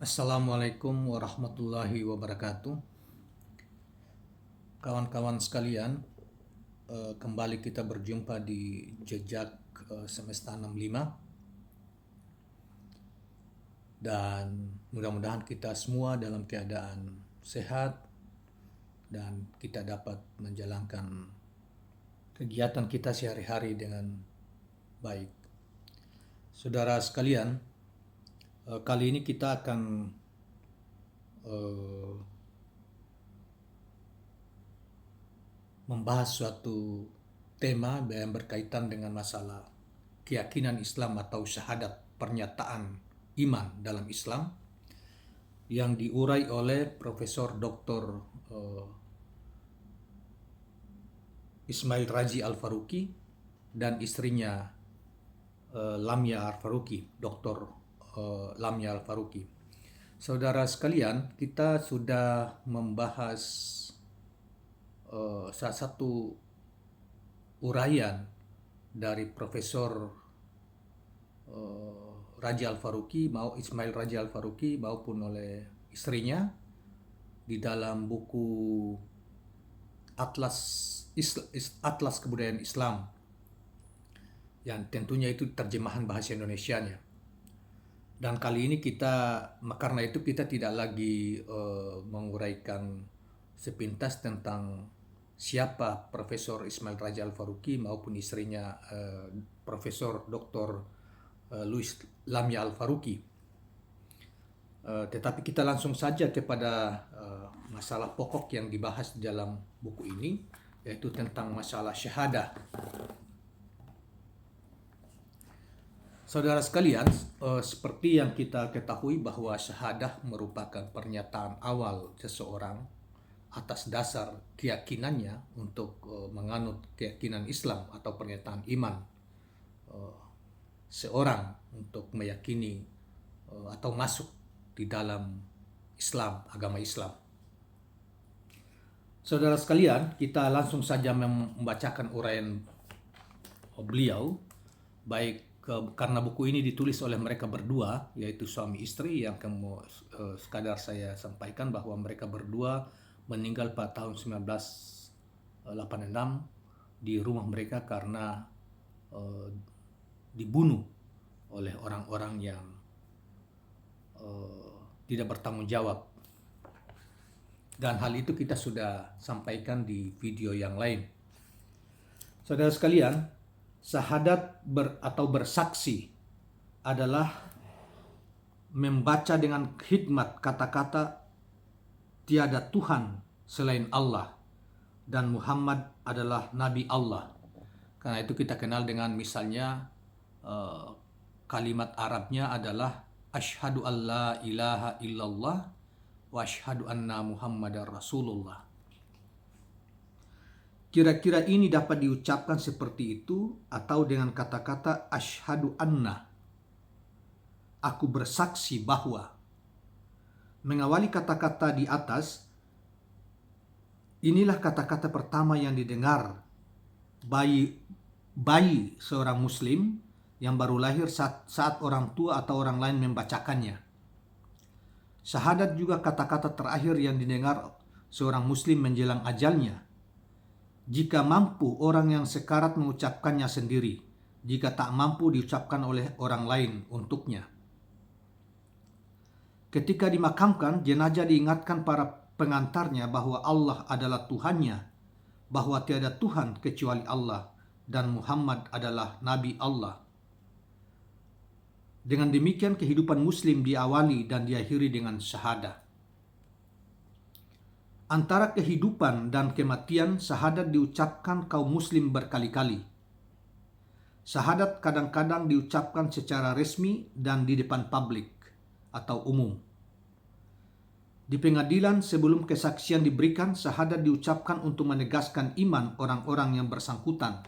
Assalamualaikum warahmatullahi wabarakatuh. Kawan-kawan sekalian, kembali kita berjumpa di Jejak Semesta 65 dan mudah-mudahan kita semua dalam keadaan sehat dan kita dapat menjalankan kegiatan kita sehari-hari dengan baik. Saudara sekalian, kali ini kita akan membahas suatu tema yang berkaitan dengan masalah keyakinan Islam atau syahadat, pernyataan iman dalam Islam, yang diurai oleh Profesor Dr. Ismail Raji Al-Faruqi dan istrinya Lamia Al-Faruqi, Dr. Lamia Al-Faruqi. Saudara sekalian, kita sudah membahas salah satu uraian dari Profesor Raji Al-Faruqi, Ismail Raji Al-Faruqi maupun oleh istrinya di dalam buku Atlas Kebudayaan Islam, yang tentunya itu terjemahan bahasa Indonesianya. Dan kali ini karena itu kita tidak lagi menguraikan sepintas tentang siapa Profesor Ismail Raji Al-Faruqi maupun istrinya Profesor Dr. Lamia Al-Faruqi. Tetapi kita langsung saja kepada masalah pokok yang dibahas di dalam buku ini, yaitu tentang masalah syahadah. Saudara sekalian, seperti yang kita ketahui bahwa syahadah merupakan pernyataan awal seseorang atas dasar keyakinannya untuk menganut keyakinan Islam atau pernyataan iman seorang untuk meyakini atau masuk di dalam Islam, agama Islam. Saudara sekalian, kita langsung saja membacakan uraian beliau, karena buku ini ditulis oleh mereka berdua, yaitu suami istri, yang sekadar saya sampaikan bahwa mereka berdua meninggal pada tahun 1986 di rumah mereka karena dibunuh oleh orang-orang yang tidak bertanggung jawab. Dan hal itu kita sudah sampaikan di video yang lain. Saudara sekalian, syahadat atau bersaksi adalah membaca dengan hikmat kata-kata tiada Tuhan selain Allah dan Muhammad adalah Nabi Allah. Karena itu kita kenal dengan misalnya kalimat Arabnya adalah asyhadu alla ilaha illallah wa asyhadu anna Muhammadar Rasulullah. Kira-kira ini dapat diucapkan seperti itu atau dengan kata-kata asyhadu anna, aku bersaksi bahwa. Mengawali kata-kata di atas, inilah kata-kata pertama yang didengar bayi seorang muslim yang baru lahir saat orang tua atau orang lain membacakannya. Syahadat juga kata-kata terakhir yang didengar seorang muslim menjelang ajalnya. Jika mampu orang yang sekarat mengucapkannya sendiri, jika tak mampu diucapkan oleh orang lain untuknya. Ketika dimakamkan, jenazah diingatkan para pengantarnya bahwa Allah adalah Tuhannya, bahwa tiada Tuhan kecuali Allah, dan Muhammad adalah Nabi Allah. Dengan demikian kehidupan muslim diawali dan diakhiri dengan syahadah. Antara kehidupan dan kematian, syahadat diucapkan kaum muslim berkali-kali. Syahadat kadang-kadang diucapkan secara resmi dan di depan publik atau umum. Di pengadilan sebelum kesaksian diberikan, syahadat diucapkan untuk menegaskan iman orang-orang yang bersangkutan.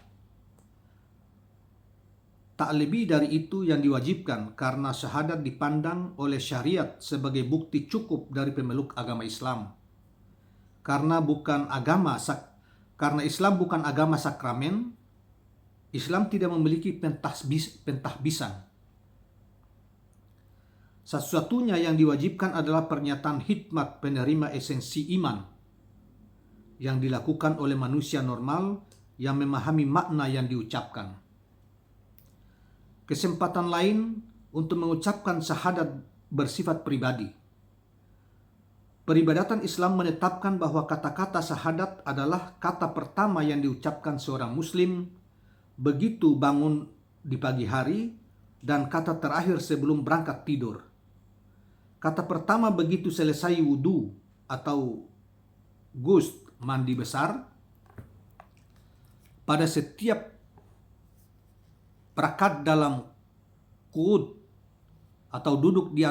Tak lebih dari itu yang diwajibkan karena syahadat dipandang oleh syariat sebagai bukti cukup dari pemeluk agama Islam. Karena Islam bukan agama sakramen, Islam tidak memiliki pentahbisan. Satu-satunya yang diwajibkan adalah pernyataan hikmat penerima esensi iman yang dilakukan oleh manusia normal yang memahami makna yang diucapkan. Kesempatan lain untuk mengucapkan syahadat bersifat pribadi. Peribadatan Islam menetapkan bahwa kata-kata syahadat adalah kata pertama yang diucapkan seorang muslim begitu bangun di pagi hari dan kata terakhir sebelum berangkat tidur. Kata pertama begitu selesai wudu atau ghusl mandi besar. Pada setiap rakaat dalam qu'ud atau duduk di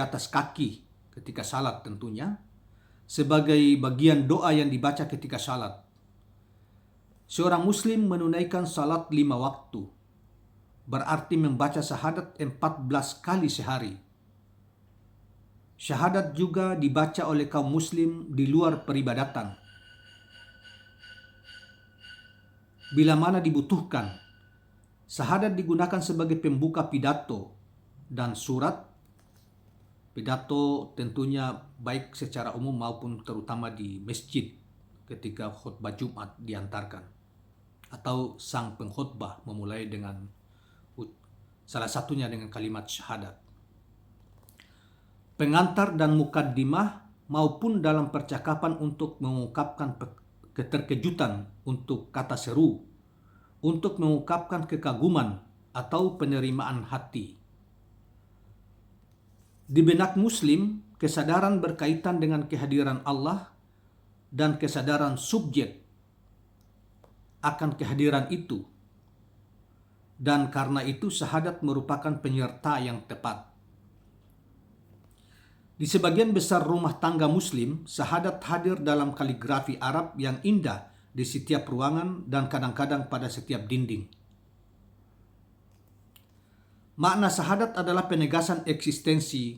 atas kaki ketika salat tentunya, sebagai bagian doa yang dibaca ketika salat. Seorang muslim menunaikan salat 5 waktu, berarti membaca syahadat 14 kali sehari. Syahadat juga dibaca oleh kaum muslim di luar peribadatan, bila mana dibutuhkan. Syahadat digunakan sebagai pembuka pidato dan surat. Pidato tentunya baik secara umum maupun terutama di masjid ketika khutbah Jumat diantarkan. Atau sang pengkhutbah memulai dengan salah satunya dengan kalimat syahadat. Pengantar dan mukaddimah maupun dalam percakapan untuk mengungkapkan keterkejutan untuk kata seru, untuk mengungkapkan kekaguman atau penerimaan hati. Di benak muslim, kesadaran berkaitan dengan kehadiran Allah dan kesadaran subjek akan kehadiran itu. Dan karena itu syahadat merupakan penyerta yang tepat. Di sebagian besar rumah tangga muslim, syahadat hadir dalam kaligrafi Arab yang indah di setiap ruangan dan kadang-kadang pada setiap dinding. Makna syahadat adalah penegasan eksistensi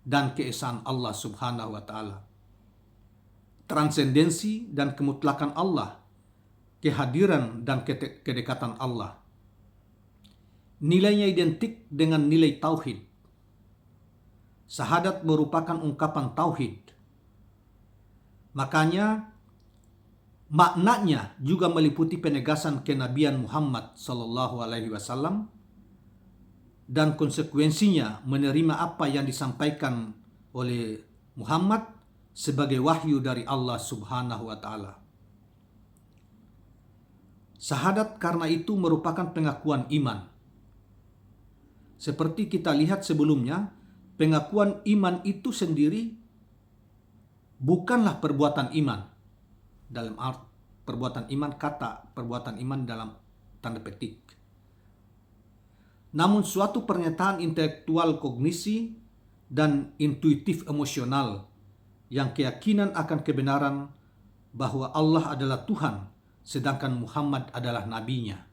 dan keesaan Allah Subhanahu wa Ta'ala, transendensi dan kemutlakan Allah, kehadiran dan kedekatan Allah. Nilainya identik dengan nilai tauhid. Syahadat merupakan ungkapan tauhid. Makanya maknanya juga meliputi penegasan kenabian Muhammad sallallahu alaihi wasallam dan konsekuensinya menerima apa yang disampaikan oleh Muhammad sebagai wahyu dari Allah Subhanahu wa Ta'ala. Syahadat karena itu merupakan pengakuan iman. Seperti kita lihat sebelumnya, pengakuan iman itu sendiri bukanlah perbuatan iman. Dalam art perbuatan iman, kata perbuatan iman dalam tanda petik. Namun suatu pernyataan intelektual kognisi dan intuitif emosional yang keyakinan akan kebenaran bahwa Allah adalah Tuhan sedangkan Muhammad adalah nabinya.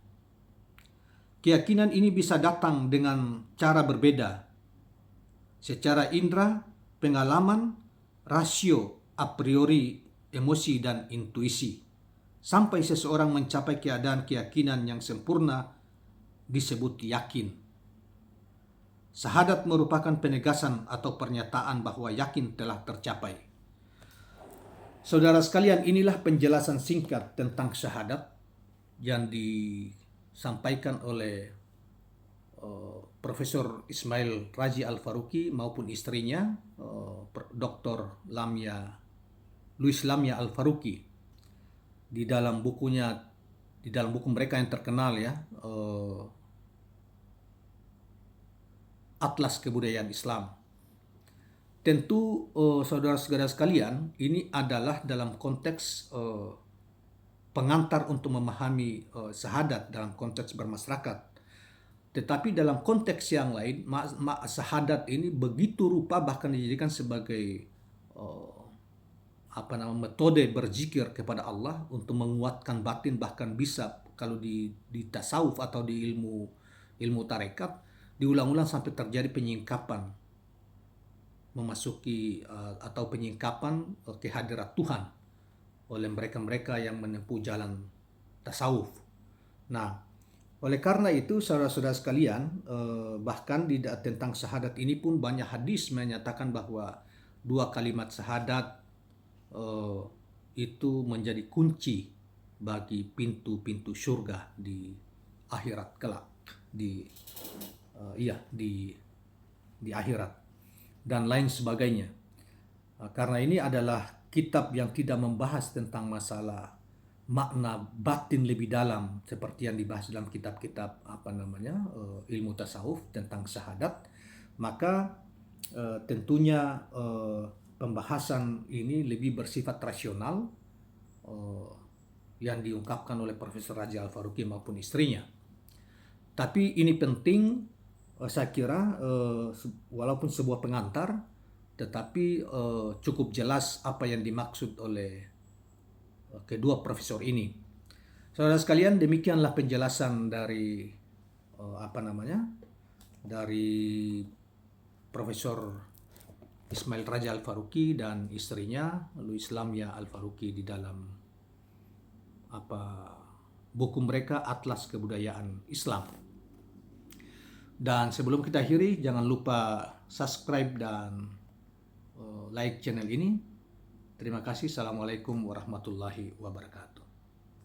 Keyakinan ini bisa datang dengan cara berbeda, secara indera, pengalaman, rasio, a priori, emosi, dan intuisi, sampai seseorang mencapai keadaan keyakinan yang sempurna disebut yakin. Syahadat merupakan penegasan atau pernyataan bahwa yakin telah tercapai. Saudara sekalian, inilah penjelasan singkat tentang syahadat yang disampaikan oleh Profesor Ismail Razi Al-Faruqi maupun istrinya, Dr. Luis Lamia Al-Faruqi, di dalam buku mereka yang terkenal ya, Atlas Kebudayaan Islam. Tentu saudara-saudara sekalian, ini adalah dalam konteks pengantar untuk memahami syahadat dalam konteks bermasyarakat. Tetapi dalam konteks yang lain, syahadat ini begitu rupa bahkan dijadikan sebagai metode berzikir kepada Allah untuk menguatkan batin, bahkan bisa kalau di tasawuf atau di ilmu tarekat diulang-ulang sampai terjadi penyingkapan, memasuki atau penyingkapan kehadirat Tuhan oleh mereka-mereka yang menempuh jalan tasawuf. Nah, Oleh karena itu, saudara-saudara sekalian, bahkan tentang syahadat ini pun banyak hadis menyatakan bahwa dua kalimat syahadat eh, itu menjadi kunci bagi pintu-pintu surga di akhirat kelak, di di akhirat dan lain sebagainya. Karena ini adalah kitab yang tidak membahas tentang masalah makna batin lebih dalam seperti yang dibahas dalam kitab-kitab ilmu tasawuf tentang syahadat, maka tentunya pembahasan ini lebih bersifat rasional yang diungkapkan oleh Profesor Raja Al-Faruqi maupun istrinya. Tapi ini penting, saya kira, walaupun sebuah pengantar, tetapi cukup jelas apa yang dimaksud oleh kedua profesor ini. Saudara sekalian, demikianlah penjelasan dari dari Profesor Ismail Raja Al-Faruqi dan istrinya Luis Lamia Al-Faruqi di dalam buku mereka Atlas Kebudayaan Islam. Dan sebelum kita akhiri, jangan lupa subscribe dan like channel ini. Terima kasih. Assalamualaikum warahmatullahi wabarakatuh.